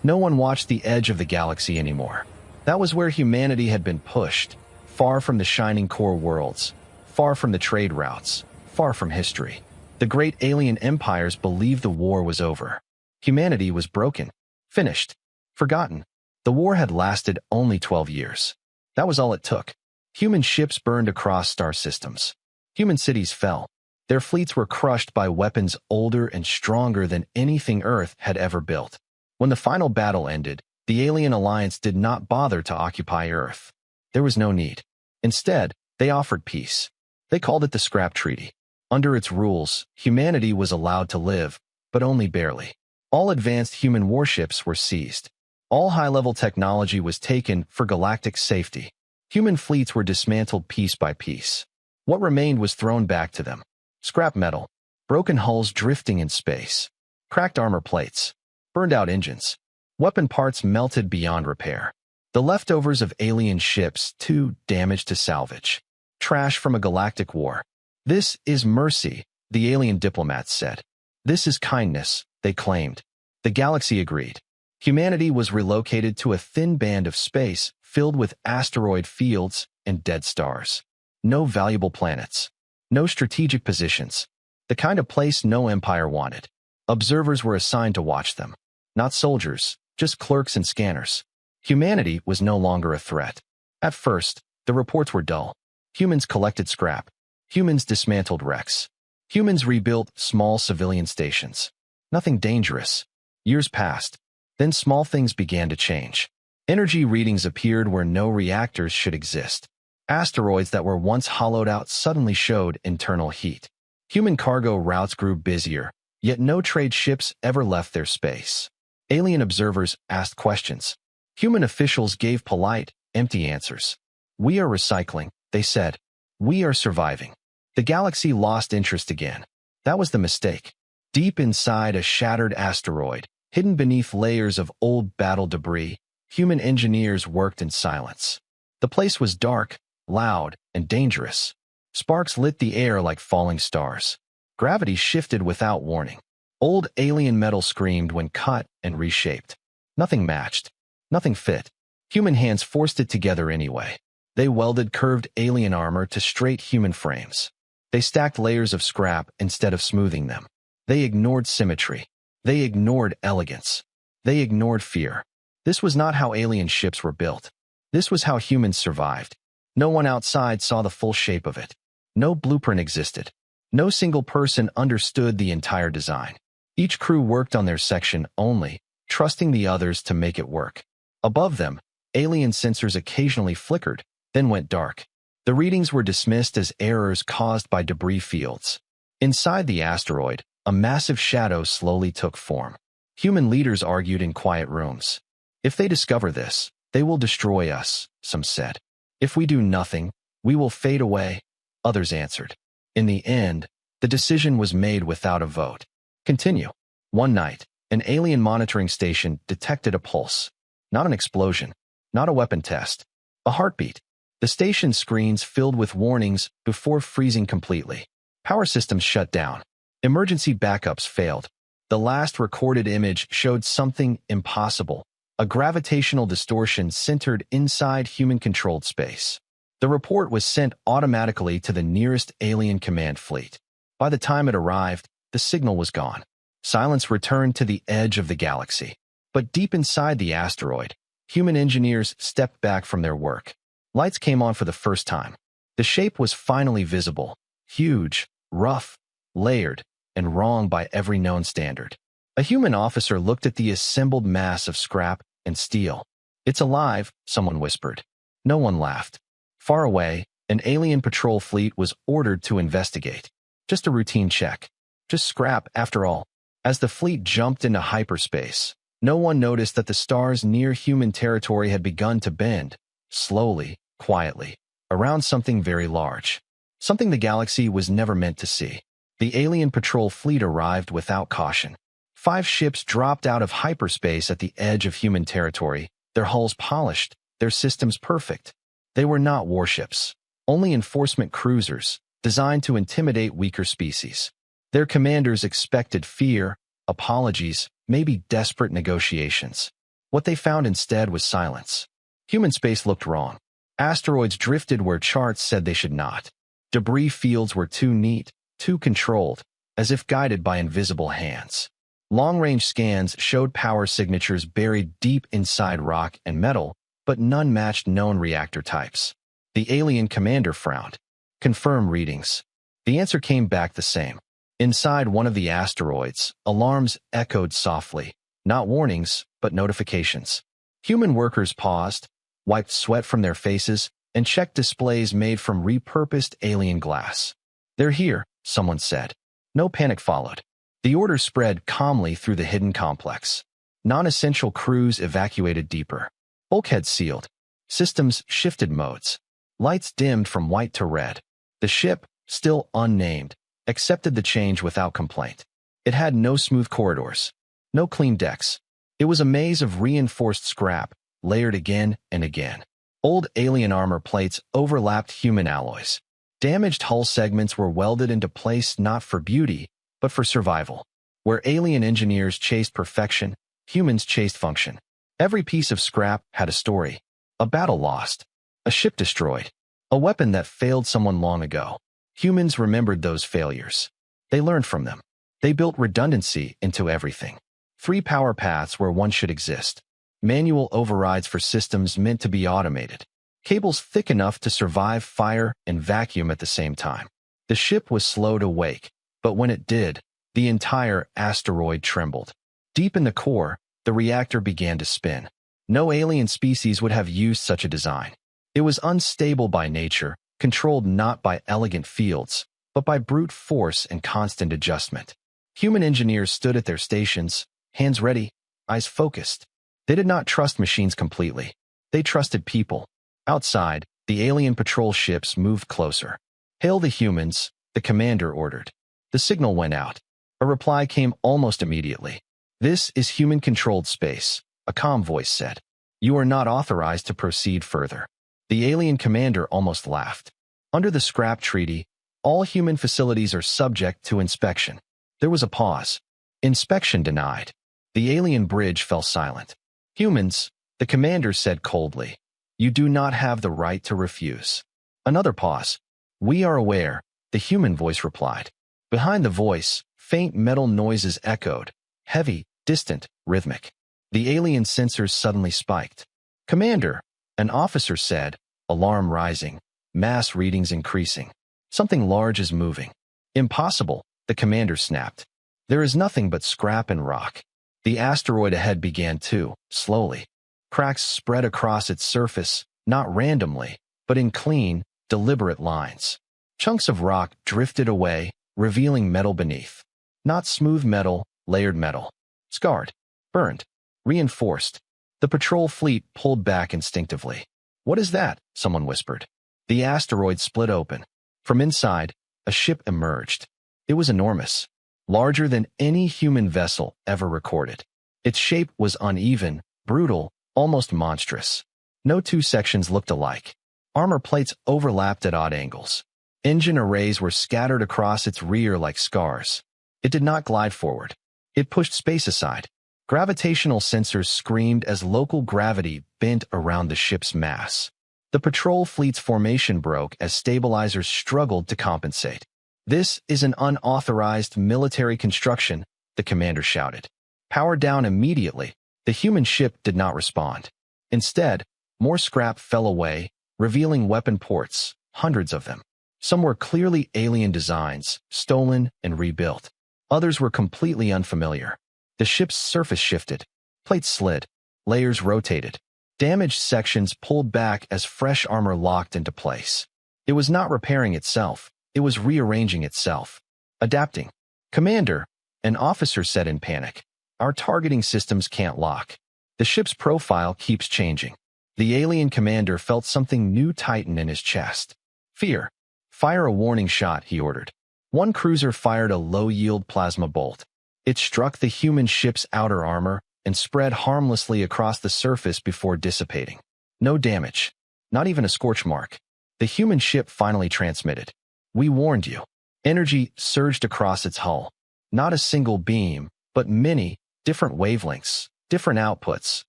No one watched the edge of the galaxy anymore. That was where humanity had been pushed, far from the shining core worlds, far from the trade routes, far from history. The great alien empires believed the war was over. Humanity was broken, finished, forgotten. The war had lasted only 12 years. That was all it took. Human ships burned across star systems. Human cities fell. Their fleets were crushed by weapons older and stronger than anything Earth had ever built. When the final battle ended, the alien alliance did not bother to occupy Earth. There was no need. Instead, they offered peace. They called it the Scrap Treaty. Under its rules, humanity was allowed to live, but only barely. All advanced human warships were seized. All high-level technology was taken for galactic safety. Human fleets were dismantled piece by piece. What remained was thrown back to them. Scrap metal, broken hulls drifting in space, cracked armor plates, burned-out engines, weapon parts melted beyond repair. The leftovers of alien ships, too damaged to salvage. Trash from a galactic war. This is mercy, the alien diplomats said. This is kindness, they claimed. The galaxy agreed. Humanity was relocated to a thin band of space filled with asteroid fields and dead stars. No valuable planets. No strategic positions. The kind of place no empire wanted. Observers were assigned to watch them. Not soldiers, just clerks and scanners. Humanity was no longer a threat. At first, the reports were dull. Humans collected scrap. Humans dismantled wrecks. Humans rebuilt small civilian stations. Nothing dangerous. Years passed. Then small things began to change. Energy readings appeared where no reactors should exist. Asteroids that were once hollowed out suddenly showed internal heat. Human cargo routes grew busier, yet no trade ships ever left their space. Alien observers asked questions. Human officials gave polite, empty answers. We are recycling, they said. We are surviving. The galaxy lost interest again. That was the mistake. Deep inside a shattered asteroid, hidden beneath layers of old battle debris, human engineers worked in silence. The place was dark, loud, and dangerous. Sparks lit the air like falling stars. Gravity shifted without warning. Old alien metal screamed when cut and reshaped. Nothing matched. Nothing fit. Human hands forced it together anyway. They welded curved alien armor to straight human frames. They stacked layers of scrap instead of smoothing them. They ignored symmetry. They ignored elegance. They ignored fear. This was not how alien ships were built. This was how humans survived. No one outside saw the full shape of it. No blueprint existed. No single person understood the entire design. Each crew worked on their section only, trusting the others to make it work. Above them, alien sensors occasionally flickered, then went dark. The readings were dismissed as errors caused by debris fields. Inside the asteroid, a massive shadow slowly took form. Human leaders argued in quiet rooms. If they discover this, they will destroy us, some said. If we do nothing, we will fade away, others answered. In the end, the decision was made without a vote. Continue. One night, an alien monitoring station detected a pulse. Not an explosion, not a weapon test, a heartbeat. The station's screens filled with warnings before freezing completely. Power systems shut down. Emergency backups failed. The last recorded image showed something impossible, a gravitational distortion centered inside human-controlled space. The report was sent automatically to the nearest alien command fleet. By the time it arrived, the signal was gone. Silence returned to the edge of the galaxy. But deep inside the asteroid, human engineers stepped back from their work. Lights came on for the first time. The shape was finally visible, huge, rough, layered, and wrong by every known standard. A human officer looked at the assembled mass of scrap and steel. It's alive, someone whispered. No one laughed. Far away, an alien patrol fleet was ordered to investigate. Just a routine check. Just scrap, after all. As the fleet jumped into hyperspace, no one noticed that the stars near human territory had begun to bend, slowly, quietly, around something very large. Something the galaxy was never meant to see. The alien patrol fleet arrived without caution. 5 ships dropped out of hyperspace at the edge of human territory, their hulls polished, their systems perfect. They were not warships, only enforcement cruisers, designed to intimidate weaker species. Their commanders expected fear, apologies, maybe desperate negotiations. What they found instead was silence. Human space looked wrong. Asteroids drifted where charts said they should not. Debris fields were too neat, too controlled, as if guided by invisible hands. Long-range scans showed power signatures buried deep inside rock and metal, but none matched known reactor types. The alien commander frowned. Confirm readings. The answer came back the same. Inside one of the asteroids, alarms echoed softly, not warnings, but notifications. Human workers paused, wiped sweat from their faces, and checked displays made from repurposed alien glass. "They're here," someone said. No panic followed. The order spread calmly through the hidden complex. Non-essential crews evacuated deeper. Bulkheads sealed. Systems shifted modes. Lights dimmed from white to red. The ship, still unnamed, accepted the change without complaint. It had no smooth corridors, no clean decks. It was a maze of reinforced scrap, layered again and again. Old alien armor plates overlapped human alloys. Damaged hull segments were welded into place not for beauty, but for survival. Where alien engineers chased perfection, humans chased function. Every piece of scrap had a story. A battle lost. A ship destroyed. A weapon that failed someone long ago. Humans remembered those failures. They learned from them. They built redundancy into everything. 3 power paths where one should exist. Manual overrides for systems meant to be automated. Cables thick enough to survive fire and vacuum at the same time. The ship was slow to wake, but when it did, the entire asteroid trembled. Deep in the core, the reactor began to spin. No alien species would have used such a design. It was unstable by nature, controlled not by elegant fields, but by brute force and constant adjustment. Human engineers stood at their stations, hands ready, eyes focused. They did not trust machines completely. They trusted people. Outside, the alien patrol ships moved closer. "Hail the humans," the commander ordered. The signal went out. A reply came almost immediately. "This is human-controlled space," a calm voice said. "You are not authorized to proceed further." The alien commander almost laughed. Under the scrap treaty, all human facilities are subject to inspection. There was a pause. Inspection denied. The alien bridge fell silent. "Humans," the commander said coldly, "you do not have the right to refuse." Another pause. "We are aware," the human voice replied. Behind the voice, faint metal noises echoed, heavy, distant, rhythmic. The alien sensors suddenly spiked. "Commander," an officer said, alarm rising, mass readings increasing. "Something large is moving." "Impossible," the commander snapped. "There is nothing but scrap and rock." The asteroid ahead began to, slowly. Cracks spread across its surface, not randomly, but in clean, deliberate lines. Chunks of rock drifted away, revealing metal beneath. Not smooth metal, layered metal. Scarred, burned, reinforced. The patrol fleet pulled back instinctively. "What is that?" someone whispered. The asteroid split open. From inside, a ship emerged. It was enormous, larger than any human vessel ever recorded. Its shape was uneven, brutal, almost monstrous. No 2 sections looked alike. Armor plates overlapped at odd angles. Engine arrays were scattered across its rear like scars. It did not glide forward. It pushed space aside. Gravitational sensors screamed as local gravity bent around the ship's mass. The patrol fleet's formation broke as stabilizers struggled to compensate. "This is an unauthorized military construction," the commander shouted. "Power down immediately." The human ship did not respond. Instead, more scrap fell away, revealing weapon ports, hundreds of them. Some were clearly alien designs, stolen and rebuilt. Others were completely unfamiliar. The ship's surface shifted. Plates slid. Layers rotated. Damaged sections pulled back as fresh armor locked into place. It was not repairing itself. It was rearranging itself. Adapting. "Commander," an officer said in panic, "our targeting systems can't lock. The ship's profile keeps changing." The alien commander felt something new tighten in his chest. Fear. "Fire a warning shot," he ordered. One cruiser fired a low-yield plasma bolt. It struck the human ship's outer armor and spread harmlessly across the surface before dissipating. No damage. Not even a scorch mark. The human ship finally transmitted. "We warned you." Energy surged across its hull. Not a single beam, but many, different wavelengths, different outputs,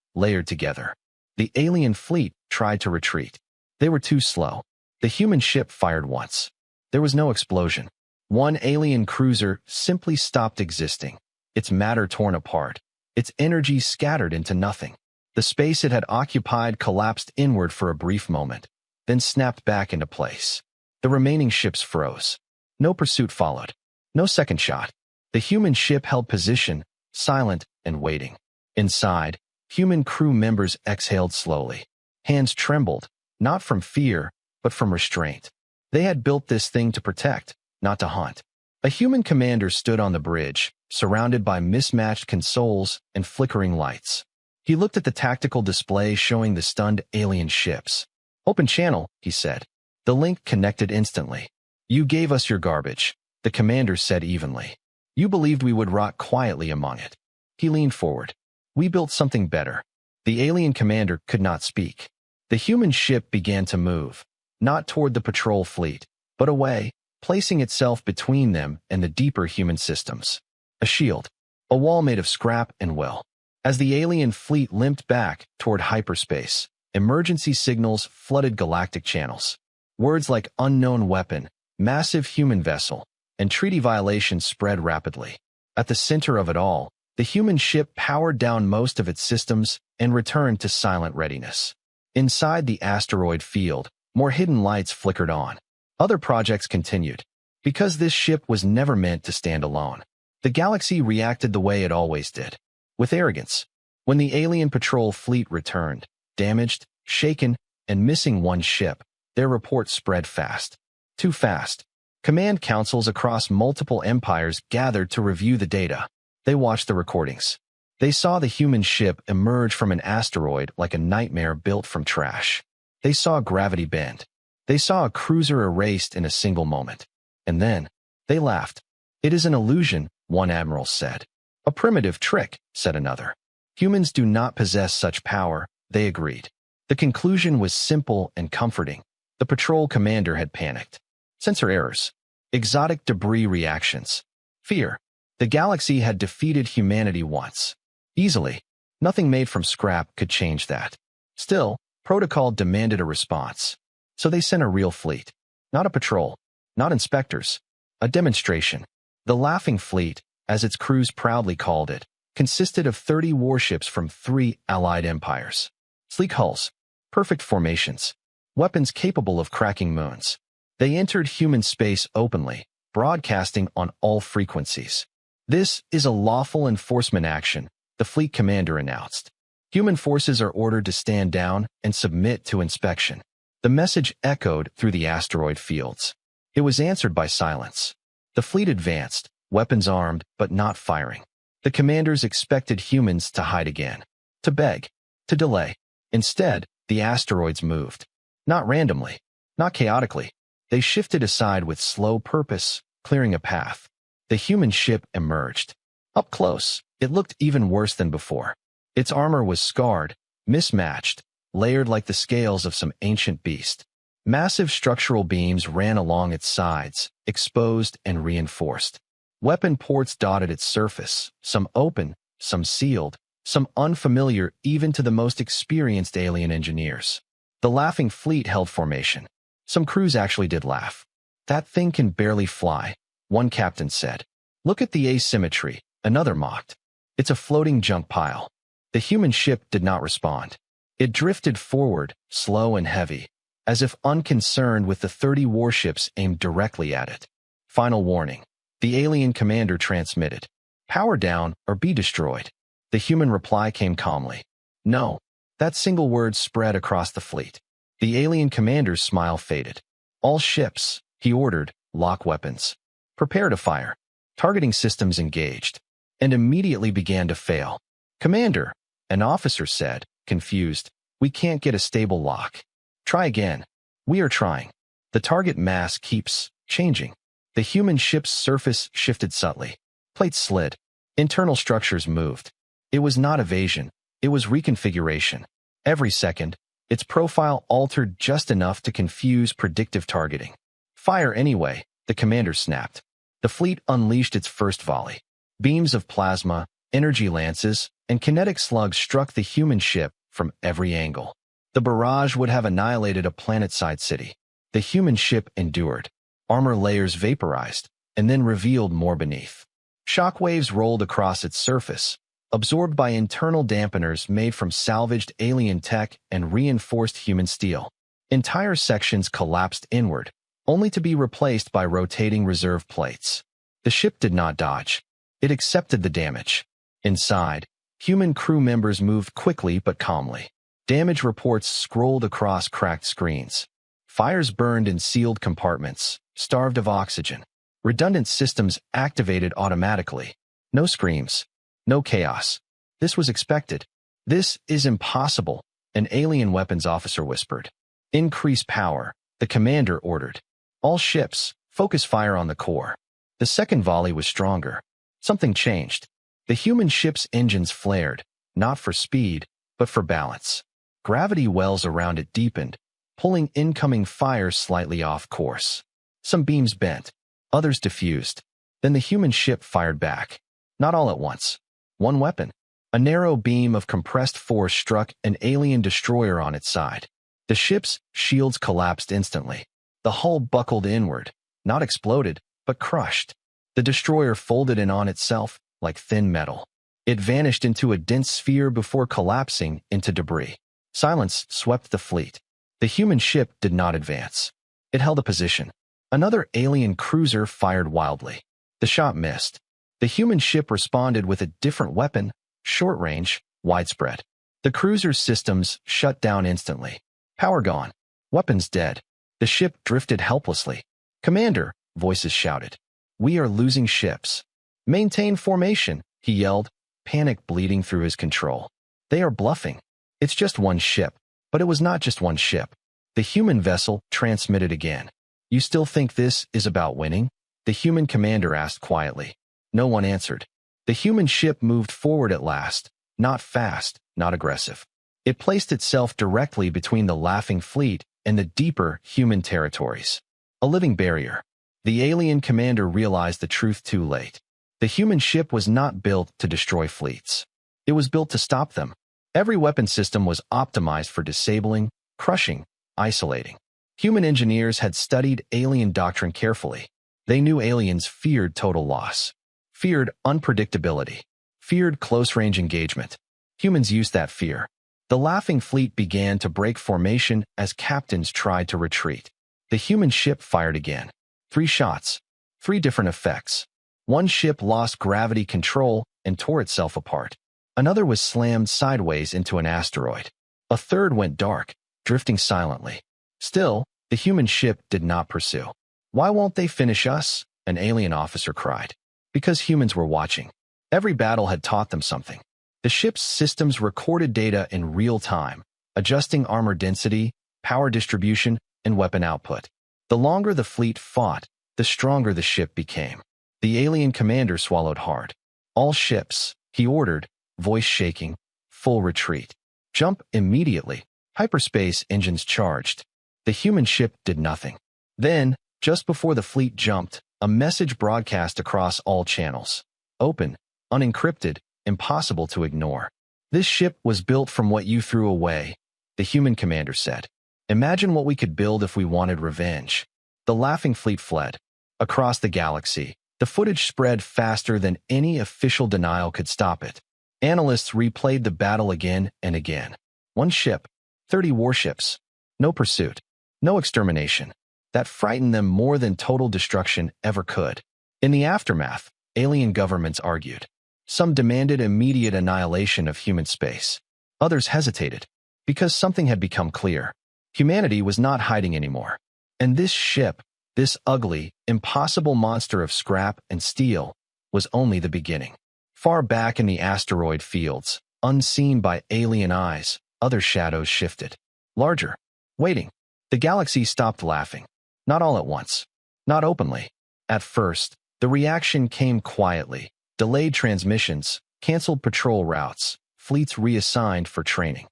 layered together. The alien fleet tried to retreat. They were too slow. The human ship fired once. There was no explosion. One alien cruiser simply stopped existing, its matter torn apart, its energy scattered into nothing. The space it had occupied collapsed inward for a brief moment, then snapped back into place. The remaining ships froze. No pursuit followed. No second shot. The human ship held position, silent and waiting. Inside, human crew members exhaled slowly. Hands trembled, not from fear, but from restraint. They had built this thing to protect, not to hunt. A human commander stood on the bridge, surrounded by mismatched consoles and flickering lights. He looked at the tactical display showing the stunned alien ships. "Open channel," he said. The link connected instantly. "You gave us your garbage," the commander said evenly. "You believed we would rot quietly among it." He leaned forward. "We built something better." The alien commander could not speak. The human ship began to move, not toward the patrol fleet, but away, placing itself between them and the deeper human systems. A shield. A wall made of scrap and will. As the alien fleet limped back toward hyperspace, emergency signals flooded galactic channels. Words like unknown weapon, massive human vessel, and treaty violations spread rapidly. At the center of it all, the human ship powered down most of its systems and returned to silent readiness. Inside the asteroid field, more hidden lights flickered on. Other projects continued. Because this ship was never meant to stand alone, the galaxy reacted the way it always did, with arrogance. When the alien patrol fleet returned, damaged, shaken, and missing one ship, their report spread fast. Too fast. Command councils across multiple empires gathered to review the data. They watched the recordings. They saw the human ship emerge from an asteroid like a nightmare built from trash. They saw gravity bend. They saw a cruiser erased in a single moment. And then, they laughed. "It is an illusion," one admiral said. "A primitive trick," said another. "Humans do not possess such power," they agreed. The conclusion was simple and comforting. The patrol commander had panicked. Sensor errors. Exotic debris reactions. Fear. The galaxy had defeated humanity once. Easily. Nothing made from scrap could change that. Still, protocol demanded a response. So they sent a real fleet. Not a patrol. Not inspectors. A demonstration. The Laughing Fleet, as its crews proudly called it, consisted of 30 warships from 3 allied empires. Sleek hulls. Perfect formations. Weapons capable of cracking moons. They entered human space openly, broadcasting on all frequencies. "This is a lawful enforcement action," the fleet commander announced. "Human forces are ordered to stand down and submit to inspection." The message echoed through the asteroid fields. It was answered by silence. The fleet advanced, weapons armed but not firing. The commanders expected humans to hide again, to beg, to delay. Instead, the asteroids moved. Not randomly, not chaotically. They shifted aside with slow purpose, clearing a path. The human ship emerged. Up close, it looked even worse than before. Its armor was scarred, mismatched, layered like the scales of some ancient beast. Massive structural beams ran along its sides, exposed and reinforced. Weapon ports dotted its surface, some open, some sealed, some unfamiliar even to the most experienced alien engineers. The Laughing Fleet held formation. Some crews actually did laugh. "That thing can barely fly," one captain said. "Look at the asymmetry," another mocked. "It's a floating junk pile." The human ship did not respond. It drifted forward, slow and heavy, as if unconcerned with the 30 warships aimed directly at it. "Final warning," the alien commander transmitted. "Power down or be destroyed." The human reply came calmly. "No." That single word spread across the fleet. The alien commander's smile faded. "All ships," he ordered, "lock weapons. Prepare to fire." Targeting systems engaged, and immediately began to fail. "Commander," an officer said, confused, "we can't get a stable lock." "Try again." "We are trying." The target mass keeps changing. The human ship's surface shifted subtly. Plates slid. Internal structures moved. It was not evasion. It was reconfiguration. Every second, its profile altered just enough to confuse predictive targeting. "Fire anyway," the commander snapped. The fleet unleashed its first volley. Beams of plasma, energy lances, and kinetic slugs struck the human ship from every angle. The barrage would have annihilated a planet-side city. The human ship endured. Armor layers vaporized, and then revealed more beneath. Shockwaves rolled across its surface, absorbed by internal dampeners made from salvaged alien tech and reinforced human steel. Entire sections collapsed inward, only to be replaced by rotating reserve plates. The ship did not dodge. It accepted the damage. Inside, human crew members moved quickly but calmly. Damage reports scrolled across cracked screens. Fires burned in sealed compartments, starved of oxygen. Redundant systems activated automatically. No screams. No chaos. This was expected. This is impossible, an alien weapons officer whispered. Increase power, the commander ordered. All ships, focus fire on the core. The second volley was stronger. Something changed. The human ship's engines flared, not for speed, but for balance. Gravity wells around it deepened, pulling incoming fire slightly off course. Some beams bent, others diffused. Then the human ship fired back. Not all at once. One weapon. A narrow beam of compressed force struck an alien destroyer on its side. The ship's shields collapsed instantly. The hull buckled inward, not exploded, but crushed. The destroyer folded in on itself like thin metal. It vanished into a dense sphere before collapsing into debris. Silence swept the fleet. The human ship did not advance. It held a position. Another alien cruiser fired wildly. The shot missed. The human ship responded with a different weapon, short-range, widespread. The cruiser's systems shut down instantly. Power gone. Weapons dead. The ship drifted helplessly. "Commander," voices shouted. "We are losing ships." "Maintain formation," he yelled, panic bleeding through his control. "They are bluffing. It's just one ship." But it was not just one ship. The human vessel transmitted again. "You still think this is about winning?" The human commander asked quietly. No one answered. The human ship moved forward at last, not fast, not aggressive. It placed itself directly between the laughing fleet and the deeper human territories. A living barrier. The alien commander realized the truth too late. The human ship was not built to destroy fleets. It was built to stop them. Every weapon system was optimized for disabling, crushing, isolating. Human engineers had studied alien doctrine carefully. They knew aliens feared total loss, feared unpredictability, feared close-range engagement. Humans used that fear. The laughing fleet began to break formation as captains tried to retreat. The human ship fired again. 3 shots. 3 different effects. One ship lost gravity control and tore itself apart. Another was slammed sideways into an asteroid. A third went dark, drifting silently. Still, the human ship did not pursue. "Why won't they finish us?" an alien officer cried. Because humans were watching. Every battle had taught them something. The ship's systems recorded data in real time, adjusting armor density, power distribution, and weapon output. The longer the fleet fought, the stronger the ship became. The alien commander swallowed hard. "All ships," he ordered, voice shaking, "full retreat. Jump immediately." Hyperspace engines charged. The human ship did nothing. Then, just before the fleet jumped, a message broadcast across all channels. Open, unencrypted, impossible to ignore. "This ship was built from what you threw away," the human commander said. "Imagine what we could build if we wanted revenge." The laughing fleet fled. Across the galaxy, the footage spread faster than any official denial could stop it. Analysts replayed the battle again and again. One ship, 30 warships. No pursuit. No extermination. That frightened them more than total destruction ever could. In the aftermath, alien governments argued. Some demanded immediate annihilation of human space. Others hesitated, because something had become clear. Humanity was not hiding anymore. And this ship, this ugly, impossible monster of scrap and steel, was only the beginning. Far back in the asteroid fields, unseen by alien eyes, other shadows shifted. Larger. Waiting. The galaxy stopped laughing. Not all at once. Not openly. At first, the reaction came quietly. Delayed transmissions, canceled patrol routes, fleets reassigned for training.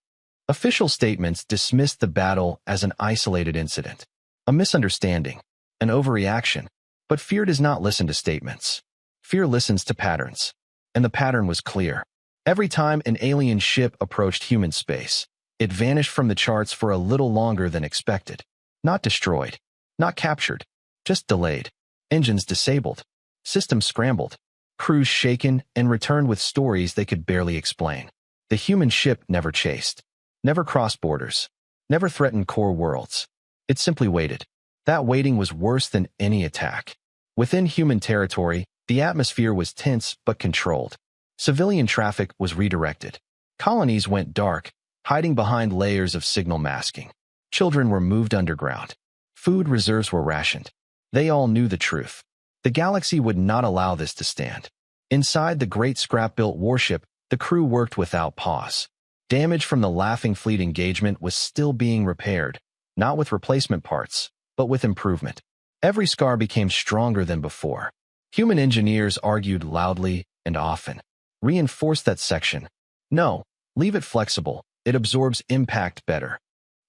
Official statements dismissed the battle as an isolated incident. A misunderstanding. An overreaction. But fear does not listen to statements. Fear listens to patterns. and the pattern was clear. Every time an alien ship approached human space, it vanished from the charts for a little longer than expected. Not destroyed, not captured, just delayed. Engines disabled, systems scrambled, crews shaken and returned with stories they could barely explain. The human ship never chased, never crossed borders, never threatened core worlds. It simply waited. That waiting was worse than any attack. Within human territory, the atmosphere was tense but controlled. Civilian traffic was redirected. Colonies went dark, hiding behind layers of signal masking. Children were moved underground. Food reserves were rationed. They all knew the truth. The galaxy would not allow this to stand. Inside the great scrap-built warship, the crew worked without pause. Damage from the Laughing Fleet engagement was still being repaired, not with replacement parts, but with improvement. Every scar became stronger than before. Human engineers argued loudly and often. Reinforce that section. No, leave it flexible. It absorbs impact better.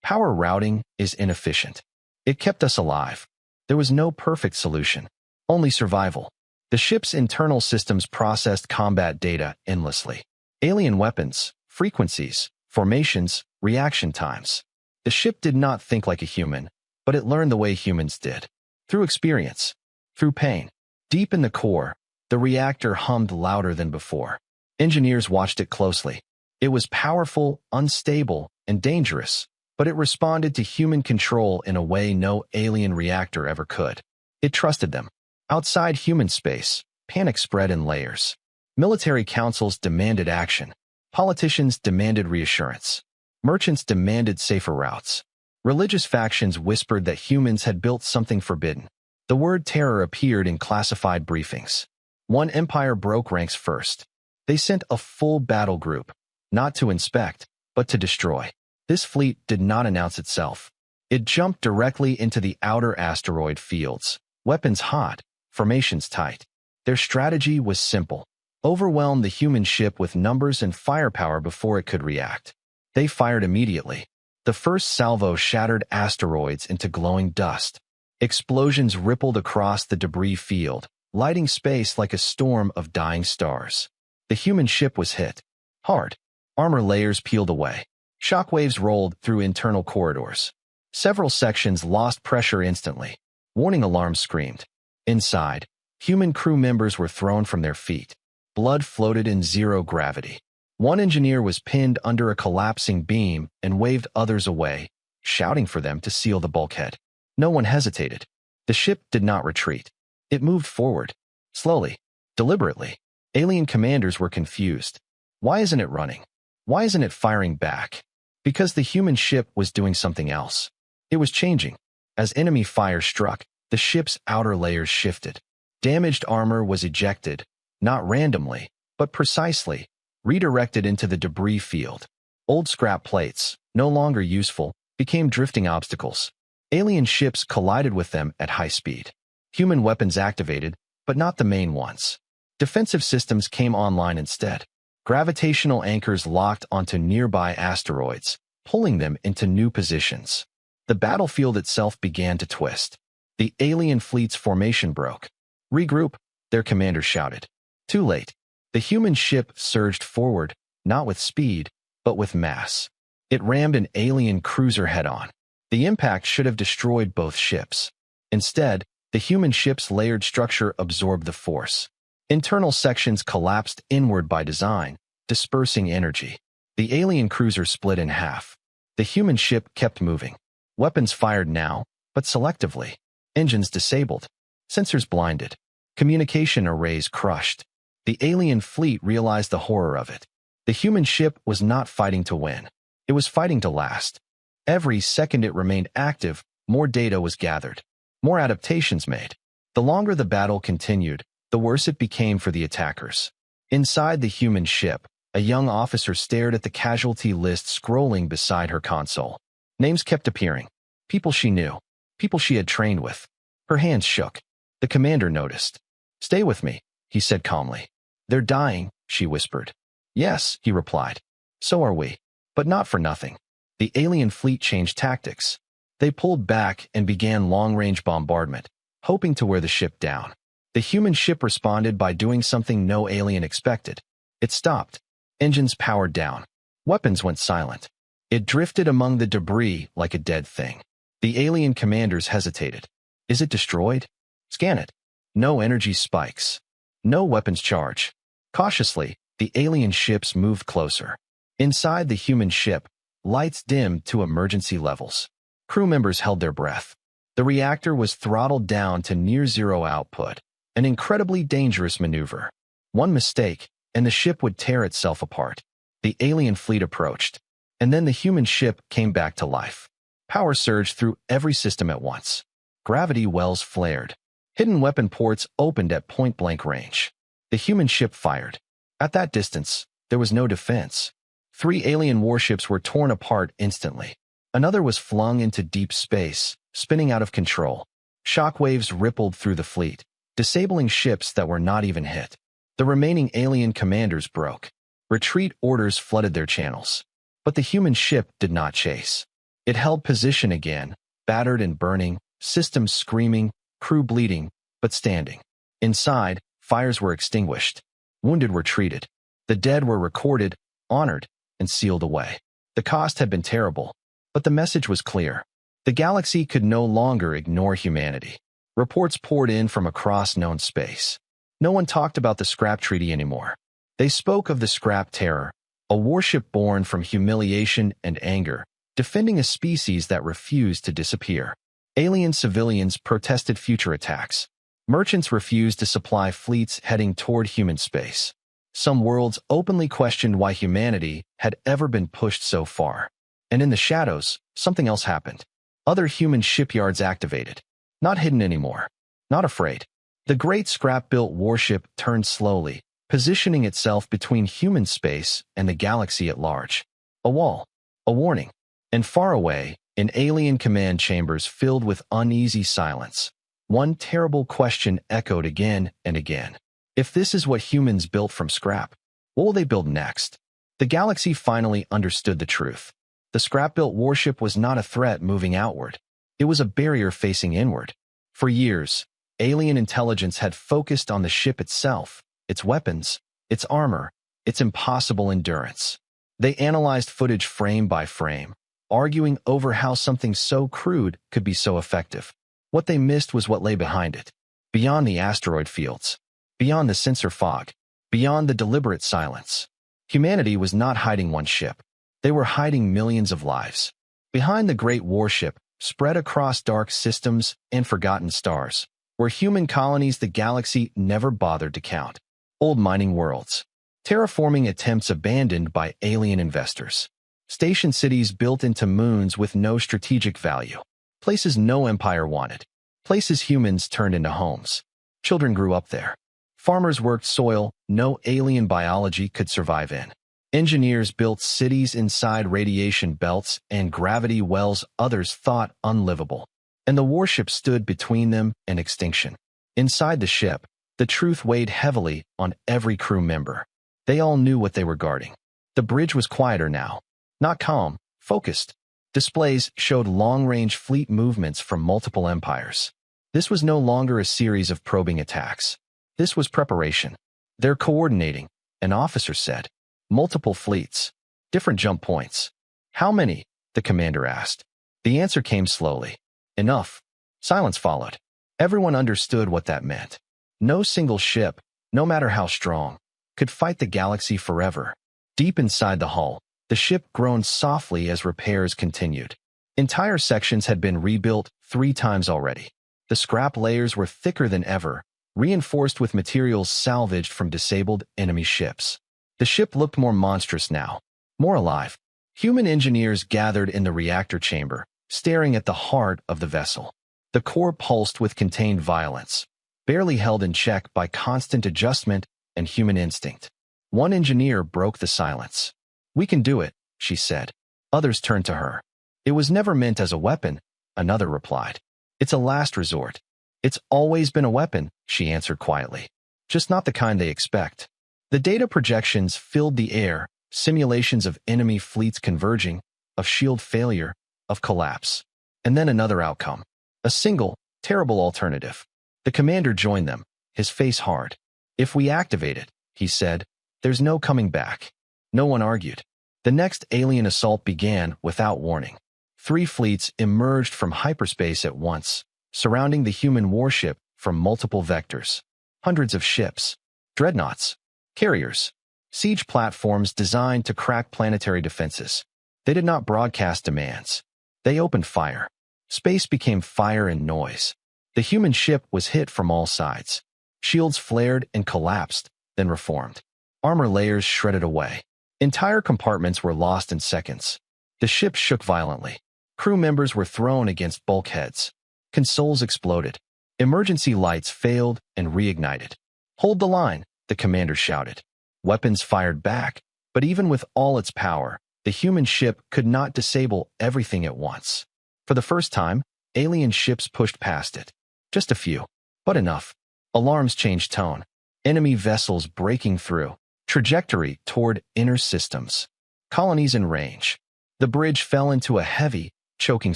Power routing is inefficient. It kept us alive. There was no perfect solution, only survival. The ship's internal systems processed combat data endlessly. Alien weapons, frequencies, formations, reaction times. The ship did not think like a human, but it learned the way humans did. Through experience, through pain. Deep in the core, the reactor hummed louder than before. Engineers watched it closely. It was powerful, unstable, and dangerous, but it responded to human control in a way no alien reactor ever could. It trusted them. Outside human space, panic spread in layers. Military councils demanded action. Politicians demanded reassurance. Merchants demanded safer routes. Religious factions whispered that humans had built something forbidden. The word terror appeared in classified briefings. One empire broke ranks first. They sent a full battle group, not to inspect, but to destroy. This fleet did not announce itself. It jumped directly into the outer asteroid fields, weapons hot, formations tight. Their strategy was simple. Overwhelm the human ship with numbers and firepower before it could react. They fired immediately. The first salvo shattered asteroids into glowing dust. Explosions rippled across the debris field, lighting space like a storm of dying stars. The human ship was hit hard. Armor layers peeled away. Shockwaves rolled through internal corridors. Several sections lost pressure instantly. Warning alarms screamed. Inside, human crew members were thrown from their feet. Blood floated in zero gravity. One engineer was pinned under a collapsing beam and waved others away, shouting for them to seal the bulkhead. No one hesitated. The ship did not retreat. It moved forward, slowly, deliberately. Alien commanders were confused. Why isn't it running? Why isn't it firing back? Because the human ship was doing something else. It was changing. As enemy fire struck, the ship's outer layers shifted. Damaged armor was ejected, not randomly, but precisely, redirected into the debris field. Old scrap plates, no longer useful, became drifting obstacles. Alien ships collided with them at high speed. Human weapons activated, but not the main ones. Defensive systems came online instead. Gravitational anchors locked onto nearby asteroids, pulling them into new positions. The battlefield itself began to twist. The alien fleet's formation broke. Regroup, their commander shouted. Too late. The human ship surged forward, not with speed, but with mass. It rammed an alien cruiser head-on. The impact should have destroyed both ships. Instead, the human ship's layered structure absorbed the force. Internal sections collapsed inward by design, dispersing energy. The alien cruiser split in half. The human ship kept moving. Weapons fired now, but selectively. Engines disabled. Sensors blinded. Communication arrays crushed. The alien fleet realized the horror of it. The human ship was not fighting to win. It was fighting to last. Every second it remained active, more data was gathered. More adaptations made. The longer the battle continued, the worse it became for the attackers. Inside the human ship, a young officer stared at the casualty list scrolling beside her console. Names kept appearing. People she knew. People she had trained with. Her hands shook. The commander noticed. "Stay with me," he said calmly. "They're dying," she whispered. "Yes," he replied. "So are we. But not for nothing." The alien fleet changed tactics. They pulled back and began long-range bombardment, hoping to wear the ship down. The human ship responded by doing something no alien expected. It stopped. Engines powered down. Weapons went silent. It drifted among the debris like a dead thing. The alien commanders hesitated. Is it destroyed? Scan it. No energy spikes. No weapons charge. Cautiously, the alien ships moved closer. Inside the human ship, lights dimmed to emergency levels. Crew members held their breath. The reactor was throttled down to near-zero output, an incredibly dangerous maneuver. One mistake, and the ship would tear itself apart. The alien fleet approached, and then the human ship came back to life. Power surged through every system at once. Gravity wells flared. Hidden weapon ports opened at point-blank range. The human ship fired. At that distance, there was no defense. 3 alien warships were torn apart instantly. Another was flung into deep space, spinning out of control. Shockwaves rippled through the fleet, disabling ships that were not even hit. The remaining alien commanders broke. Retreat orders flooded their channels. But the human ship did not chase. It held position again, battered and burning, systems screaming, crew bleeding, but standing. Inside, fires were extinguished. Wounded were treated. The dead were recorded, honored, and sealed away. The cost had been terrible, but the message was clear. The galaxy could no longer ignore humanity. Reports poured in from across known space. No one talked about the scrap treaty anymore. They spoke of the scrap terror, a warship born from humiliation and anger, defending a species that refused to disappear. Alien civilians protested future attacks. Merchants refused to supply fleets heading toward human space. Some worlds openly questioned why humanity had ever been pushed so far. And in the shadows, something else happened. Other human shipyards activated. Not hidden anymore. Not afraid. The great scrap-built warship turned slowly, positioning itself between human space and the galaxy at large. A wall. A warning. And far away, in alien command chambers filled with uneasy silence, one terrible question echoed again and again. If this is what humans built from scrap, what will they build next? The galaxy finally understood the truth. The scrap-built warship was not a threat moving outward. It was a barrier facing inward. For years, alien intelligence had focused on the ship itself, its weapons, its armor, its impossible endurance. They analyzed footage frame by frame, arguing over how something so crude could be so effective. What they missed was what lay behind it. Beyond the asteroid fields, beyond the sensor fog, beyond the deliberate silence. Humanity was not hiding one ship. They were hiding millions of lives. Behind the great warship, spread across dark systems and forgotten stars, were human colonies the galaxy never bothered to count. Old mining worlds. Terraforming attempts abandoned by alien investors. Station cities built into moons with no strategic value. Places no empire wanted. Places humans turned into homes. Children grew up there. Farmers worked soil no alien biology could survive in. Engineers built cities inside radiation belts and gravity wells others thought unlivable. And the warship stood between them and extinction. Inside the ship, the truth weighed heavily on every crew member. They all knew what they were guarding. The bridge was quieter now. Not calm, focused. Displays showed long-range fleet movements from multiple empires. This was no longer a series of probing attacks. This was preparation. They're coordinating, an officer said. Multiple fleets. Different jump points. How many? The commander asked. The answer came slowly. Enough. Silence followed. Everyone understood what that meant. No single ship, no matter how strong, could fight the galaxy forever. Deep inside the hull, the ship groaned softly as repairs continued. Entire sections had been rebuilt 3 times already. The scrap layers were thicker than ever, reinforced with materials salvaged from disabled enemy ships. The ship looked more monstrous now, more alive. Human engineers gathered in the reactor chamber, staring at the heart of the vessel. The core pulsed with contained violence, barely held in check by constant adjustment and human instinct. One engineer broke the silence. "We can do it," she said. Others turned to her. "It was never meant as a weapon," another replied. "It's a last resort." "It's always been a weapon," she answered quietly. "Just not the kind they expect." The data projections filled the air, simulations of enemy fleets converging, of shield failure, of collapse. And then another outcome. A single, terrible alternative. The commander joined them, his face hard. "If we activate it," he said, "there's no coming back." No one argued. The next alien assault began without warning. 3 fleets emerged from hyperspace at once, surrounding the human warship from multiple vectors. Hundreds of ships, dreadnoughts, carriers, siege platforms designed to crack planetary defenses. They did not broadcast demands. They opened fire. Space became fire and noise. The human ship was hit from all sides. Shields flared and collapsed, then reformed. Armor layers shredded away. Entire compartments were lost in seconds. The ship shook violently. Crew members were thrown against bulkheads. Consoles exploded. Emergency lights failed and reignited. "Hold the line," the commander shouted. Weapons fired back, but even with all its power, the human ship could not disable everything at once. For the first time, alien ships pushed past it. Just a few, but enough. Alarms changed tone. Enemy vessels breaking through. Trajectory toward inner systems. Colonies in range. The bridge fell into a heavy, choking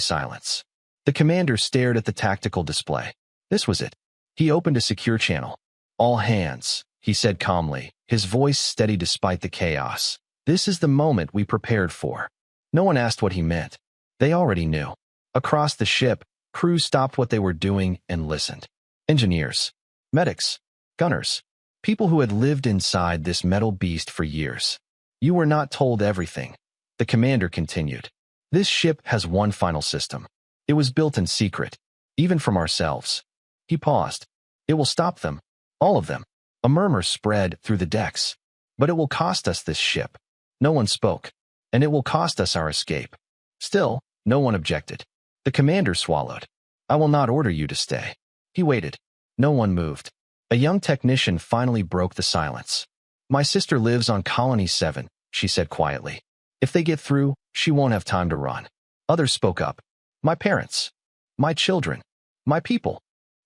silence. The commander stared at the tactical display. This was it. He opened a secure channel. "All hands," he said calmly, his voice steady despite the chaos. "This is the moment we prepared for." No one asked what he meant. They already knew. Across the ship, crews stopped what they were doing and listened. Engineers, medics, gunners, people who had lived inside this metal beast for years. "You were not told everything," the commander continued. "This ship has one final system. It was built in secret, even from ourselves." He paused. "It will stop them, all of them." A murmur spread through the decks. "But it will cost us this ship." No one spoke. "And it will cost us our escape." Still, no one objected. The commander swallowed. "I will not order you to stay." He waited. No one moved. A young technician finally broke the silence. "My sister lives on Colony 7, she said quietly. "If they get through, she won't have time to run." Others spoke up. "My parents. My children. My people."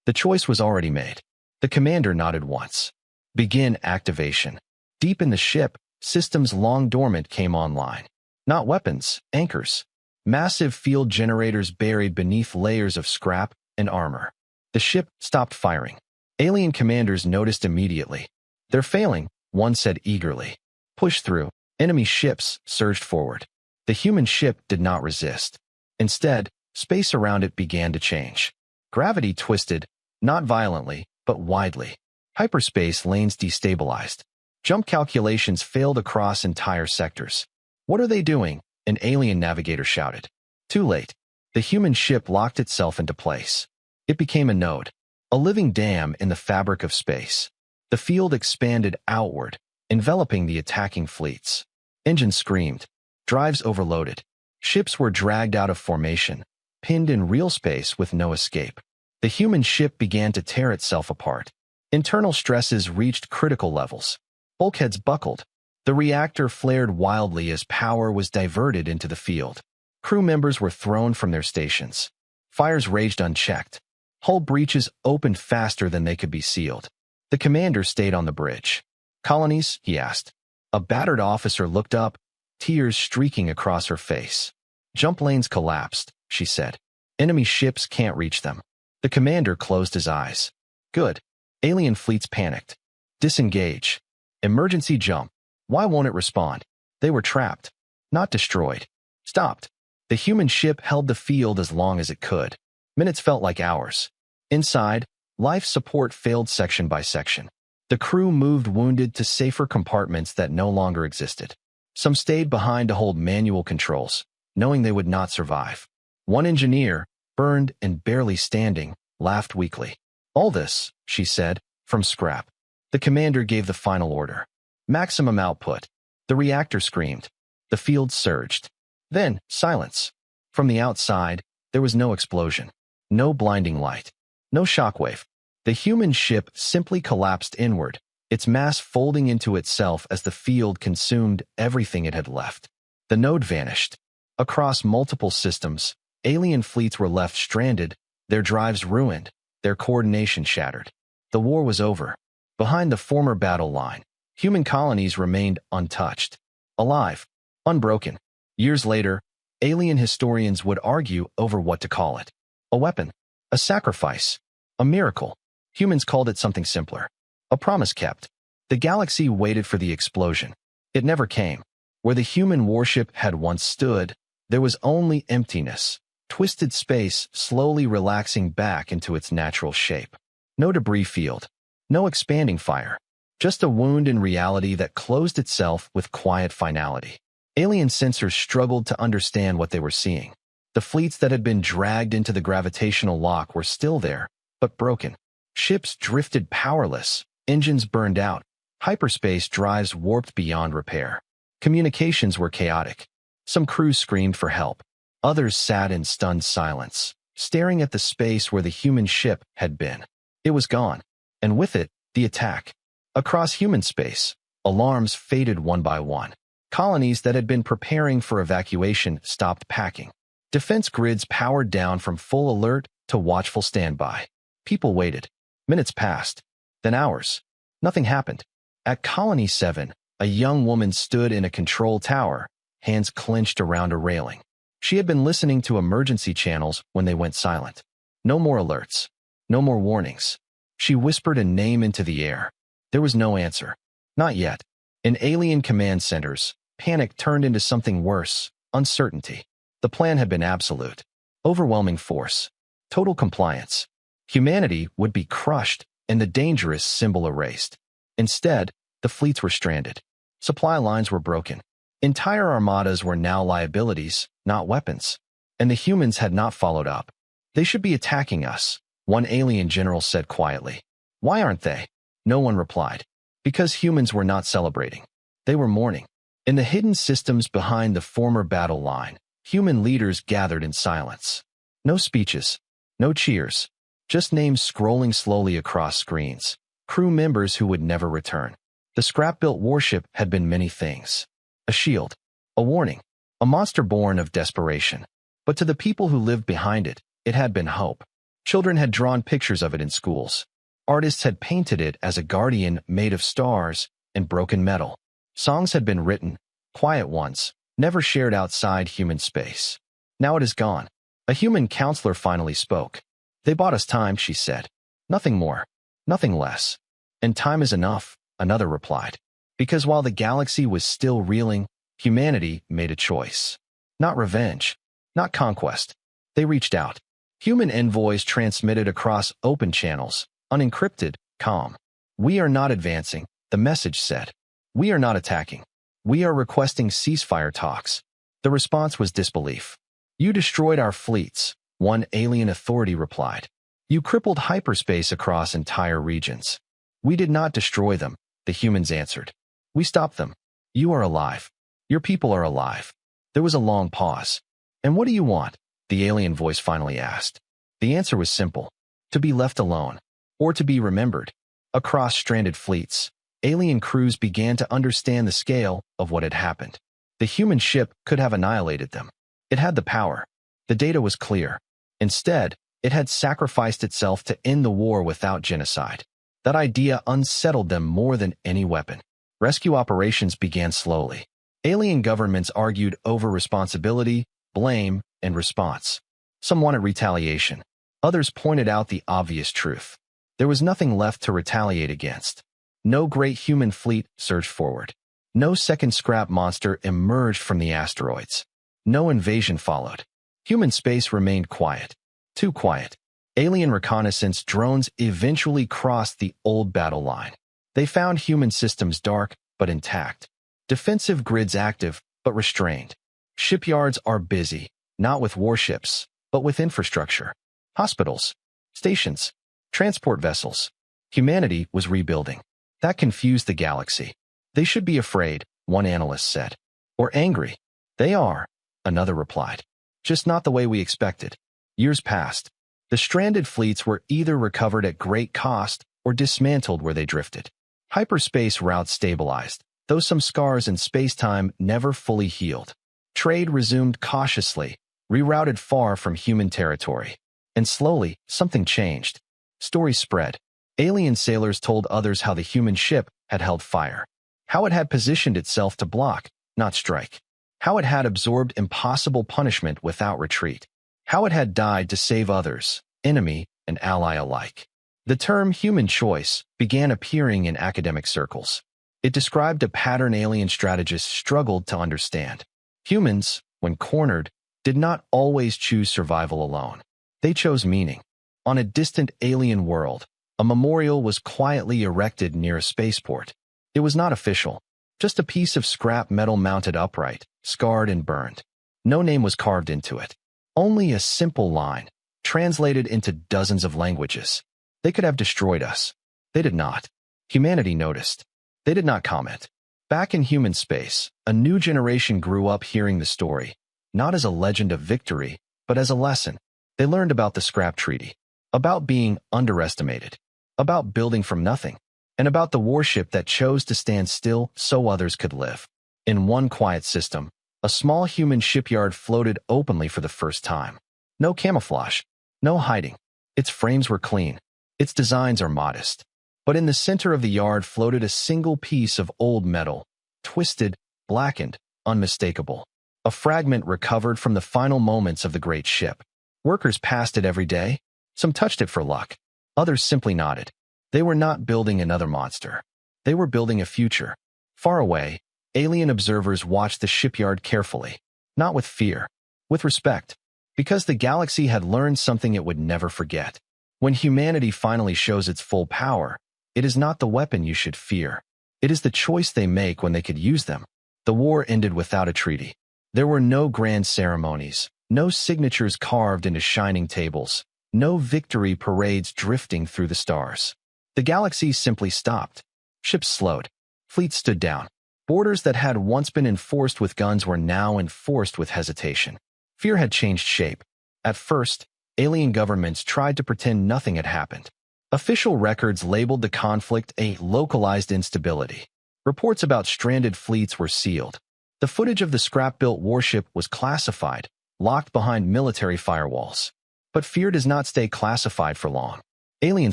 The choice was already made. The commander nodded once. "Begin activation." Deep in the ship, systems long dormant came online. Not weapons, anchors. Massive field generators buried beneath layers of scrap and armor. The ship stopped firing. Alien commanders noticed immediately. "They're failing," one said eagerly. "Push through." Enemy ships surged forward. The human ship did not resist. Instead, space around it began to change. Gravity twisted, not violently, but widely. Hyperspace lanes destabilized. Jump calculations failed across entire sectors. "What are they doing?" an alien navigator shouted. Too late. The human ship locked itself into place. It became a node, a living dam in the fabric of space. The field expanded outward, enveloping the attacking fleets. Engines screamed. Drives overloaded. Ships were dragged out of formation, pinned in real space with no escape. The human ship began to tear itself apart. Internal stresses reached critical levels. Bulkheads buckled. The reactor flared wildly as power was diverted into the field. Crew members were thrown from their stations. Fires raged unchecked. Hull breaches opened faster than they could be sealed. The commander stayed on the bridge. "Colonies?" he asked. A battered officer looked up, tears streaking across her face. "Jump lanes collapsed," she said. "Enemy ships can't reach them." The commander closed his eyes. "Good." Alien fleets panicked. "Disengage. Emergency jump." Why won't it respond? They were trapped, not destroyed. Stopped. The human ship held the field as long as it could. Minutes felt like hours. Inside, life support failed section by section. The crew moved wounded to safer compartments that no longer existed. Some stayed behind to hold manual controls, knowing they would not survive. One engineer, burned and barely standing, laughed weakly. "All this," she said, "from scrap." The commander gave the final order. "Maximum output." The reactor screamed. The field surged. Then, silence. From the outside, there was no explosion. No blinding light. No shockwave. The human ship simply collapsed inward, its mass folding into itself as the field consumed everything it had left. The node vanished. Across multiple systems, alien fleets were left stranded, their drives ruined, their coordination shattered. The war was over. Behind the former battle line, human colonies remained untouched, alive, unbroken. Years later, alien historians would argue over what to call it. A weapon, a sacrifice, a miracle. Humans called it something simpler. A promise kept. The galaxy waited for the explosion. It never came. Where the human warship had once stood, there was only emptiness, twisted space slowly relaxing back into its natural shape. No debris field, no expanding fire, just a wound in reality that closed itself with quiet finality. Alien sensors struggled to understand what they were seeing. The fleets that had been dragged into the gravitational lock were still there, but broken. Ships drifted powerless, engines burned out, hyperspace drives warped beyond repair. Communications were chaotic. Some crews screamed for help. Others sat in stunned silence, staring at the space where the human ship had been. It was gone, and with it, the attack. Across human space, alarms faded one by one. Colonies that had been preparing for evacuation stopped packing. Defense grids powered down from full alert to watchful standby. People waited. Minutes passed, then hours. Nothing happened. At Colony 7, a young woman stood in a control tower, hands clenched around a railing. She had been listening to emergency channels when they went silent. No more alerts. No more warnings. She whispered a name into the air. There was no answer. Not yet. In alien command centers, panic turned into something worse, uncertainty. The plan had been absolute. Overwhelming force. Total compliance. Humanity would be crushed and the dangerous symbol erased. Instead, the fleets were stranded. Supply lines were broken. Entire armadas were now liabilities, not weapons. And the humans had not followed up. They should be attacking us, one alien general said quietly. Why aren't they? No one replied. Because humans were not celebrating. They were mourning. In the hidden systems behind the former battle line, human leaders gathered in silence. No speeches. No cheers. Just names scrolling slowly across screens. Crew members who would never return. The scrap-built warship had been many things. A shield. A warning. A monster born of desperation. But to the people who lived behind it, it had been hope. Children had drawn pictures of it in schools. Artists had painted it as a guardian made of stars and broken metal. Songs had been written, quiet ones, never shared outside human space. Now it is gone. A human counselor finally spoke. They bought us time, she said. Nothing more. Nothing less. And time is enough, another replied. Because while the galaxy was still reeling, humanity made a choice. Not revenge. Not conquest. They reached out. Human envoys transmitted across open channels, unencrypted, calm. We are not advancing, the message said. We are not attacking. We are requesting ceasefire talks. The response was disbelief. You destroyed our fleets, one alien authority replied. You crippled hyperspace across entire regions. We did not destroy them, the humans answered. We stopped them. You are alive. Your people are alive. There was a long pause. And what do you want? The alien voice finally asked. The answer was simple. To be left alone. Or to be remembered. Across stranded fleets, alien crews began to understand the scale of what had happened. The human ship could have annihilated them. It had the power. The data was clear. Instead, it had sacrificed itself to end the war without genocide. That idea unsettled them more than any weapon. Rescue operations began slowly. Alien governments argued over responsibility, blame, and response. Some wanted retaliation. Others pointed out the obvious truth. There was nothing left to retaliate against. No great human fleet surged forward. No second scrap monster emerged from the asteroids. No invasion followed. Human space remained quiet. Too quiet. Alien reconnaissance drones eventually crossed the old battle line. They found human systems dark but intact. Defensive grids active but restrained. Shipyards are busy, not with warships, but with infrastructure. Hospitals, stations, transport vessels. Humanity was rebuilding. That confused the galaxy. They should be afraid, one analyst said. Or angry. They are, another replied. Just not the way we expected. Years passed. The stranded fleets were either recovered at great cost or dismantled where they drifted. Hyperspace routes stabilized, though some scars in space-time never fully healed. Trade resumed cautiously, rerouted far from human territory. And slowly, something changed. Stories spread. Alien sailors told others how the human ship had held fire. How it had positioned itself to block, not strike. How it had absorbed impossible punishment without retreat. How it had died to save others, enemy and ally alike. The term human choice began appearing in academic circles. It described a pattern alien strategists struggled to understand. Humans, when cornered, did not always choose survival alone. They chose meaning. On a distant alien world, a memorial was quietly erected near a spaceport. It was not official, just a piece of scrap metal mounted upright, scarred and burned. No name was carved into it. Only a simple line, translated into dozens of languages. They could have destroyed us. They did not. Humanity noticed. They did not comment. Back in human space, a new generation grew up hearing the story, not as a legend of victory, but as a lesson. They learned about the scrap treaty, about being underestimated, about building from nothing, and about the warship that chose to stand still so others could live. In one quiet system, a small human shipyard floated openly for the first time. No camouflage, no hiding. Its frames were clean. Its designs are modest. But in the center of the yard floated a single piece of old metal, twisted, blackened, unmistakable. A fragment recovered from the final moments of the great ship. Workers passed it every day. Some touched it for luck. Others simply nodded. They were not building another monster. They were building a future. Far away, alien observers watched the shipyard carefully. Not with fear, with respect. Because the galaxy had learned something it would never forget. When humanity finally shows its full power, it is not the weapon you should fear. It is the choice they make when they could use them. The war ended without a treaty. There were no grand ceremonies, no signatures carved into shining tables, no victory parades drifting through the stars. The galaxy simply stopped. Ships slowed. Fleets stood down. Borders that had once been enforced with guns were now enforced with hesitation. Fear had changed shape. At first, alien governments tried to pretend nothing had happened. Official records labeled the conflict a localized instability. Reports about stranded fleets were sealed. The footage of the scrap-built warship was classified, locked behind military firewalls. But fear does not stay classified for long. Alien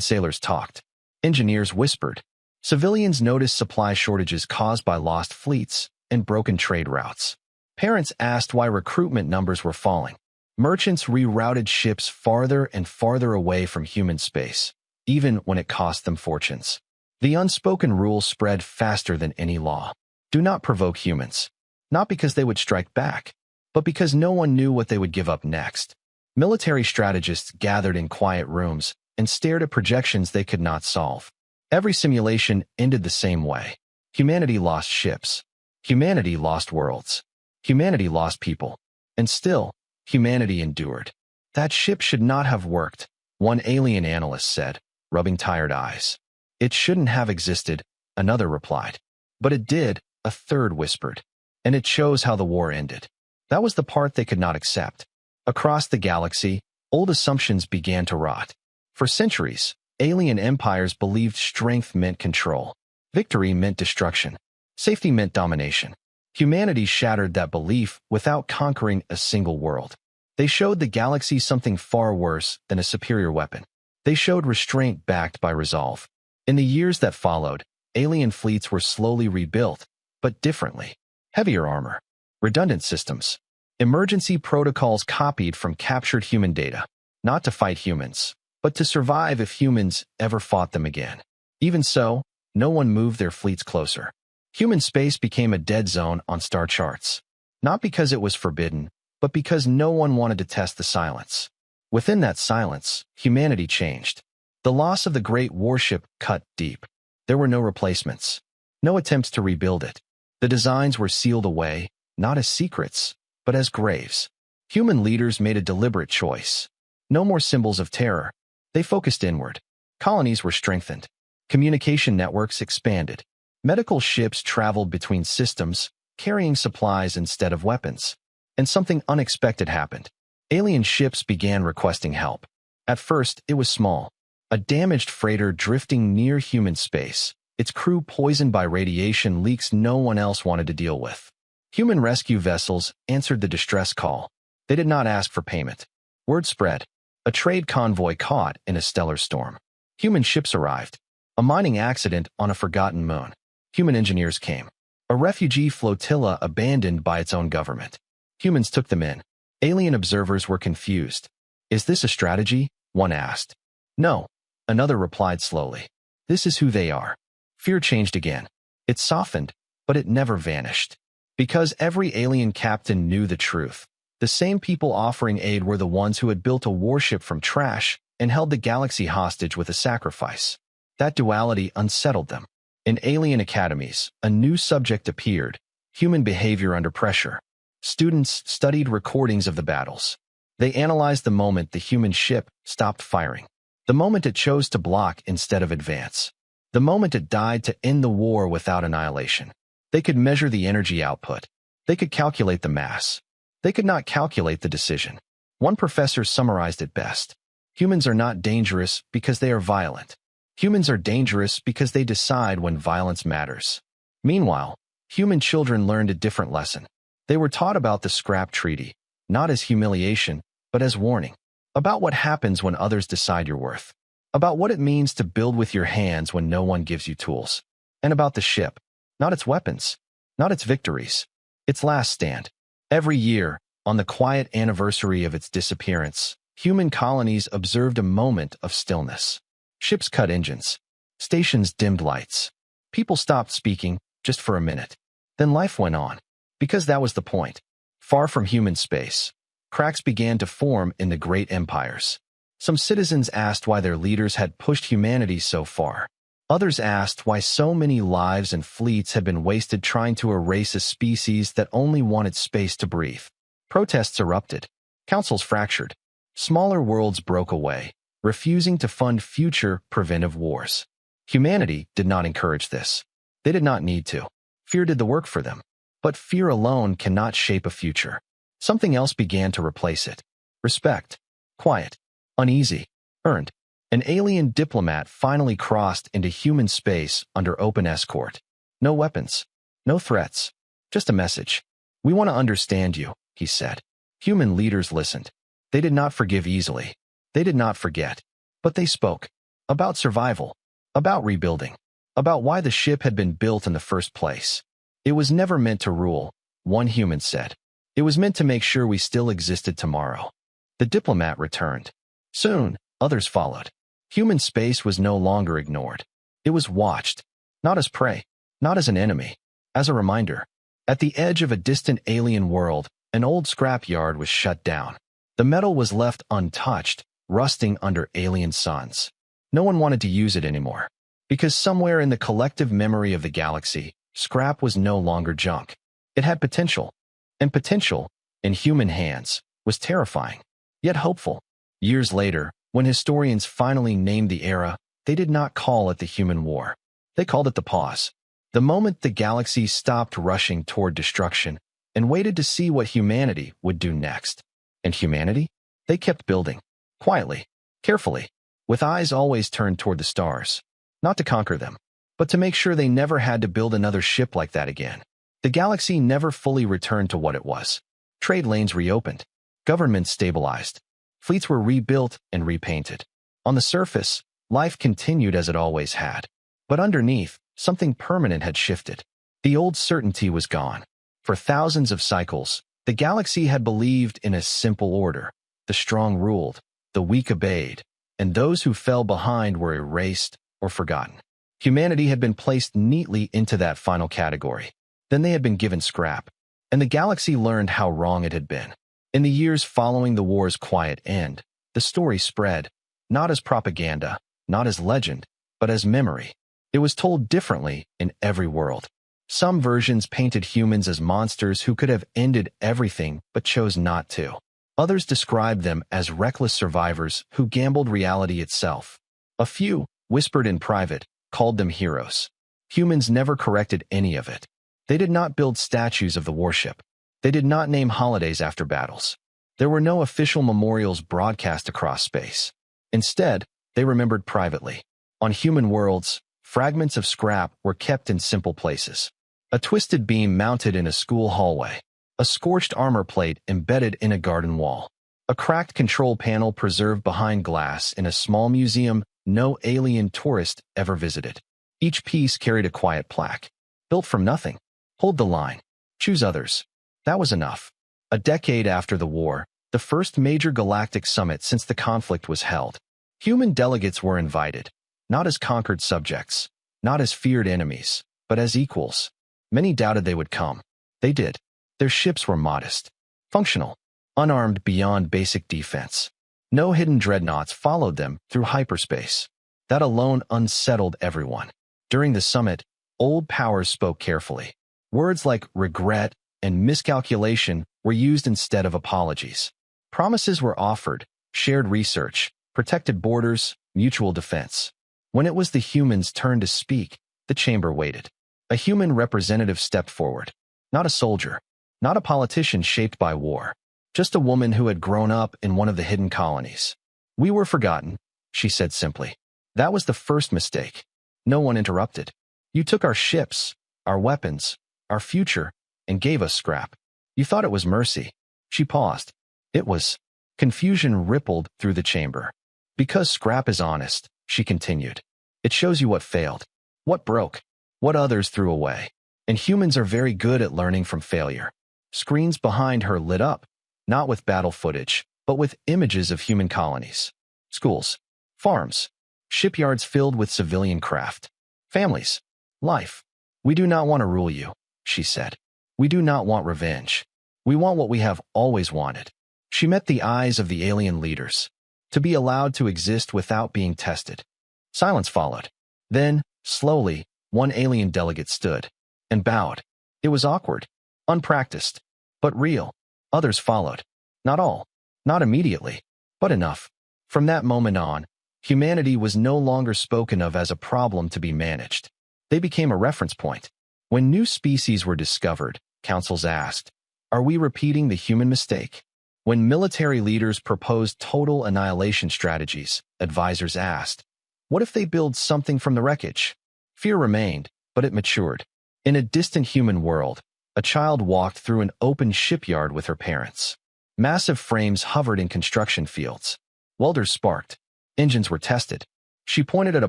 sailors talked. Engineers whispered. Civilians noticed supply shortages caused by lost fleets and broken trade routes. Parents asked why recruitment numbers were falling. Merchants rerouted ships farther and farther away from human space, even when it cost them fortunes. The unspoken rule spread faster than any law. Do not provoke humans. Not because they would strike back, but because no one knew what they would give up next. Military strategists gathered in quiet rooms and stared at projections they could not solve. Every simulation ended the same way. Humanity lost ships. Humanity lost worlds. Humanity lost people. And still, humanity endured. That ship should not have worked, one alien analyst said, rubbing tired eyes. It shouldn't have existed, another replied. But it did, a third whispered. And it shows how the war ended. That was the part they could not accept. Across the galaxy, old assumptions began to rot. For centuries, alien empires believed strength meant control. Victory meant destruction. Safety meant domination. Humanity shattered that belief without conquering a single world. They showed the galaxy something far worse than a superior weapon. They showed restraint backed by resolve. In the years that followed, alien fleets were slowly rebuilt, but differently. Heavier armor, redundant systems, emergency protocols copied from captured human data, not to fight humans, but to survive if humans ever fought them again. Even so, no one moved their fleets closer. Human space became a dead zone on star charts, not because it was forbidden, but because no one wanted to test the silence. Within that silence, humanity changed. The loss of the great warship cut deep. There were no replacements, no attempts to rebuild it. The designs were sealed away, not as secrets, but as graves. Human leaders made a deliberate choice. No more symbols of terror. They focused inward. Colonies were strengthened. Communication networks expanded. Medical ships traveled between systems, carrying supplies instead of weapons. And something unexpected happened. Alien ships began requesting help. At first, it was small. A damaged freighter drifting near human space, its crew poisoned by radiation leaks no one else wanted to deal with. Human rescue vessels answered the distress call. They did not ask for payment. Word spread. A trade convoy caught in a stellar storm. Human ships arrived. A mining accident on a forgotten moon. Human engineers came. A refugee flotilla abandoned by its own government. Humans took them in. Alien observers were confused. Is this a strategy? One asked. No. Another replied slowly. This is who they are. Fear changed again. It softened, but it never vanished. Because every alien captain knew the truth. The same people offering aid were the ones who had built a warship from trash and held the galaxy hostage with a sacrifice. That duality unsettled them. In alien academies, a new subject appeared: human behavior under pressure. Students studied recordings of the battles. They analyzed the moment the human ship stopped firing, the moment it chose to block instead of advance, the moment it died to end the war without annihilation. They could measure the energy output. They could calculate the mass. They could not calculate the decision. One professor summarized it best. Humans are not dangerous because they are violent. Humans are dangerous because they decide when violence matters. Meanwhile, human children learned a different lesson. They were taught about the scrap treaty, not as humiliation, but as warning. About what happens when others decide your worth. About what it means to build with your hands when no one gives you tools. And about the ship, not its weapons, not its victories, its last stand. Every year, on the quiet anniversary of its disappearance, human colonies observed a moment of stillness. Ships cut engines. Stations dimmed lights. People stopped speaking, just for a minute. Then life went on. Because that was the point. Far from human space, cracks began to form in the great empires. Some citizens asked why their leaders had pushed humanity so far. Others asked why so many lives and fleets had been wasted trying to erase a species that only wanted space to breathe. Protests erupted. Councils fractured. Smaller worlds broke away, refusing to fund future preventive wars. Humanity did not encourage this. They did not need to. Fear did the work for them. But fear alone cannot shape a future. Something else began to replace it. Respect. Quiet. Uneasy. Earned. An alien diplomat finally crossed into human space under open escort. No weapons. No threats. Just a message. We want to understand you, he said. Human leaders listened. They did not forgive easily. They did not forget. But they spoke. About survival. About rebuilding. About why the ship had been built in the first place. It was never meant to rule, one human said. It was meant to make sure we still existed tomorrow. The diplomat returned. Soon, others followed. Human space was no longer ignored. It was watched, not as prey, not as an enemy, as a reminder. At the edge of a distant alien world, an old scrapyard was shut down. The metal was left untouched, rusting under alien suns. No one wanted to use it anymore, because somewhere in the collective memory of the galaxy, scrap was no longer junk. It had potential, and potential, in human hands, was terrifying, yet hopeful. Years later, when historians finally named the era, they did not call it the human war. They called it the pause. The moment the galaxy stopped rushing toward destruction and waited to see what humanity would do next. And humanity? They kept building. Quietly, carefully, with eyes always turned toward the stars. Not to conquer them, but to make sure they never had to build another ship like that again. The galaxy never fully returned to what it was. Trade lanes reopened. Governments stabilized. Fleets were rebuilt and repainted. On the surface, life continued as it always had. But underneath, something permanent had shifted. The old certainty was gone. For thousands of cycles, the galaxy had believed in a simple order. The strong ruled, the weak obeyed, and those who fell behind were erased or forgotten. Humanity had been placed neatly into that final category. Then they had been given scrap, and the galaxy learned how wrong it had been. In the years following the war's quiet end, the story spread, not as propaganda, not as legend, but as memory. It was told differently in every world. Some versions painted humans as monsters who could have ended everything but chose not to. Others described them as reckless survivors who gambled reality itself. A few, whispered in private, called them heroes. Humans never corrected any of it. They did not build statues of the warship. They did not name holidays after battles. There were no official memorials broadcast across space. Instead, they remembered privately. On human worlds, fragments of scrap were kept in simple places. A twisted beam mounted in a school hallway. A scorched armor plate embedded in a garden wall. A cracked control panel preserved behind glass in a small museum no alien tourist ever visited. Each piece carried a quiet plaque. Built from nothing. Hold the line. Choose others. That was enough. A decade after the war, the first major galactic summit since the conflict was held. Human delegates were invited, not as conquered subjects, not as feared enemies, but as equals. Many doubted they would come. They did. Their ships were modest, functional, unarmed beyond basic defense. No hidden dreadnoughts followed them through hyperspace. That alone unsettled everyone. During the summit, old powers spoke carefully. Words like regret and miscalculation were used instead of apologies. Promises were offered, shared research, protected borders, mutual defense. When it was the humans' turn to speak, the chamber waited. A human representative stepped forward. Not a soldier, not a politician shaped by war, just a woman who had grown up in one of the hidden colonies. "We were forgotten," she said simply. "That was the first mistake." No one interrupted. "You took our ships, our weapons, our future, and gave us scrap. You thought it was mercy." She paused. It was. Confusion rippled through the chamber. "Because scrap is honest," she continued. "It shows you what failed, what broke, what others threw away. And humans are very good at learning from failure." Screens behind her lit up, not with battle footage, but with images of human colonies. Schools, farms, shipyards filled with civilian craft, families, life. "We do not want to rule you," she said. "We do not want revenge. We want what we have always wanted." She met the eyes of the alien leaders. To be allowed to exist without being tested. Silence followed. Then, slowly, one alien delegate stood and bowed. It was awkward, unpracticed, but real. Others followed. Not all, not immediately, but enough. From that moment on, humanity was no longer spoken of as a problem to be managed. They became a reference point. When new species were discovered, councils asked, "Are we repeating the human mistake?" When military leaders proposed total annihilation strategies, advisors asked, "What if they build something from the wreckage?" Fear remained, but it matured. In a distant human world, a child walked through an open shipyard with her parents. Massive frames hovered in construction fields. Welders sparked. Engines were tested. She pointed at a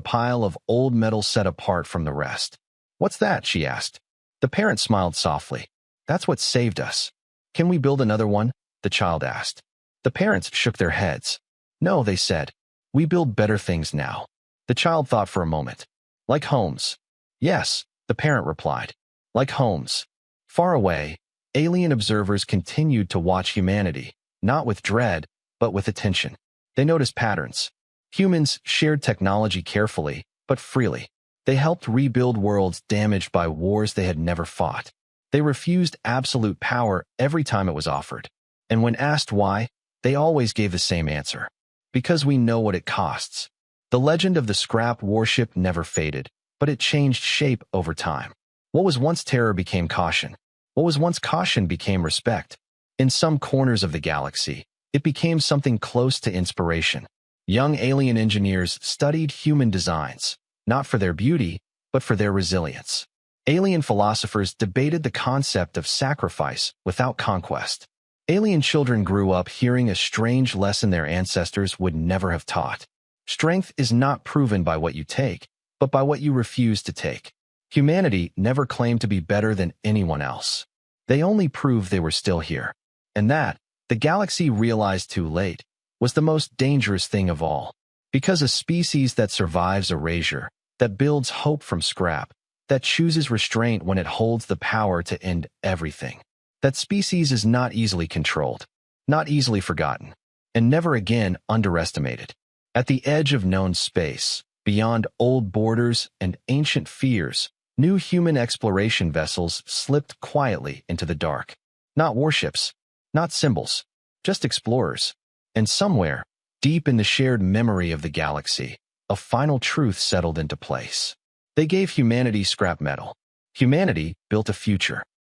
pile of old metal set apart from the rest. "What's that?" she asked. The parent smiled softly. "That's what saved us." "Can we build another one?" the child asked. The parents shook their heads. "No," they said. "We build better things now." The child thought for a moment. "Like homes." "Yes," the parent replied. "Like homes." Far away, alien observers continued to watch humanity, not with dread, but with attention. They noticed patterns. Humans shared technology carefully, but freely. They helped rebuild worlds damaged by wars they had never fought. They refused absolute power every time it was offered. And when asked why, they always gave the same answer. "Because we know what it costs." The legend of the scrap warship never faded, but it changed shape over time. What was once terror became caution. What was once caution became respect. In some corners of the galaxy, it became something close to inspiration. Young alien engineers studied human designs, not for their beauty, but for their resilience. Alien philosophers debated the concept of sacrifice without conquest. Alien children grew up hearing a strange lesson their ancestors would never have taught. Strength is not proven by what you take, but by what you refuse to take. Humanity never claimed to be better than anyone else. They only proved they were still here. And that, the galaxy realized too late, was the most dangerous thing of all. Because a species that survives erasure, that builds hope from scrap, that chooses restraint when it holds the power to end everything. That species is not easily controlled, not easily forgotten, and never again underestimated. At the edge of known space, beyond old borders and ancient fears, new human exploration vessels slipped quietly into the dark. Not warships, not symbols, just explorers. And somewhere, deep in the shared memory of the galaxy, a final truth settled into place. They gave humanity scrap metal. Humanity built a future.